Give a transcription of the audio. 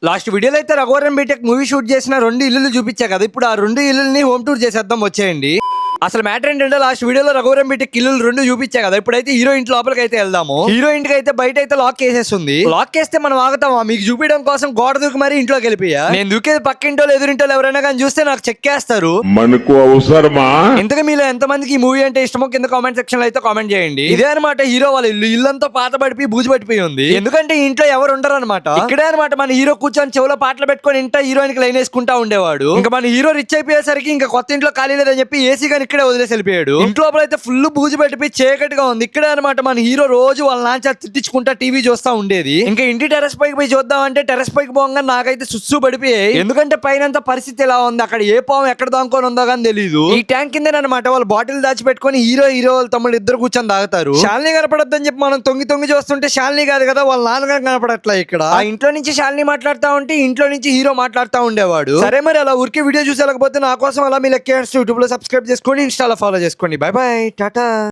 Last వీడియోలో అయితే Raghuvaran BTech movie shoot చేసిన 2 ఇల్లులు చూపించా కదా. ఇప్పుడు ఆ 2 ఇల్లుల్ని హోమ్ టూర్ చేసేద్దాం వచ్చేయండి. అసలు మ్యాటర్ ఏంటంటే లాస్ట్ వీడియోలో రఘువరన్ బీటెక్ ఇల్లులు 2 చూపించా కదా. ఇప్పుడైతే హీరో ఇంటి లోపలికి అయితే వెళ్దాము. హీరో ఇంటికి అయితే బయట అయితే లాక్ చేసేస్తుంది. లాక్ చేస్తే మనం ఆగుతామా? మీకు చూపించడం కోసం గోడ దూకి మరి ఇంట్లోకి వెళ్ళిపోయా. నేను దూకేది పక్కింటో ఎదురింటో ఎవరైనా కానీ చూస్తే నాకు చెక్కేస్తారు. మనకు అవసరమా? ఇంతగా మీలో ఎంతమందికి ఈ మూవీ అంటే ఇష్టమో కింద కామెంట్ సెక్షన్ లో అయితే కామెంట్ చేయండి. ఇదే అనమాట హీరో వాళ్ళ ఇల్లు. ఇల్లంతా పాత పడిపోయి బూజు పడిపోయి ఉంది. ఎందుకంటే ఈ ఇంట్లో ఎవరు ఉండరు అనమాట. ఇక్కడే అనమాట మన హీరో కూర్చొని చెవులో పాటలు పెట్టుకొని ఇంట హీరోయిన్ కి లైన్ వేసుకుంటా ఉండేవాడు. ఇంకా మన హీరో రిచ్ అయిపోయేసరికి ఇంకా కొత్త ఇంట్లో ఖాళీ లేదని చెప్పి ఏసీ గాని ఇక్కడే వదిలేసి వెళ్ళిపోయాడు. ఇంట్లో అయితే ఫుల్ బూజు పెట్టిపోయి చీకటిగా ఉంది. ఇక్కడే అనమాట మన హీరో రోజు వాళ్ళ నాన్న తిట్టించుకుంటా టీవీ చూస్తా ఉండేది. ఇంకా ఇంటి టెర్రస్ పైకి పోయి చూద్దాం అంటే టెర్రస్ పైకి పోగా నాకైతే సుస్సు పడిపోయాయి. ఎందుకంటే పైన పరిస్థితి ఎలా ఉంది, అక్కడ ఏ పాము ఎక్కడ దాంకొని ఉందో కానీ తెలీదు. ఈ ట్యాంక్ కింద అనమాట వాళ్ళు బాటిల్ దాచిపెట్టుకుని హీరో వాళ్ళ తమ్ముడు ఇద్దరు కూర్చొని తాగుతారు. శాలిని కనపడొద్దని చెప్పి మనం తొంగి చూస్తుంటే శాలిని కాదు కదా, వాళ్ళ నాన్నగారు కనపడట్లా. ఇక్కడ ఆ ఇంట్లో నుంచి శాలిని మాట్లాడుతా ఉంటే ఇంట్లో నుంచి హీరో మాట్లాడుతూ ఉండేవాడు. సరే మరి అలా ఊరికే వీడియో చూసేలేకపోతే నా కోసం అలా మీ లెక్క యూట్యూబ్ లో సబ్స్క్రైబ్ చేసుకోండి, ఇన్స్టాలో ఫాలో చేసుకోండి. By by, Tata.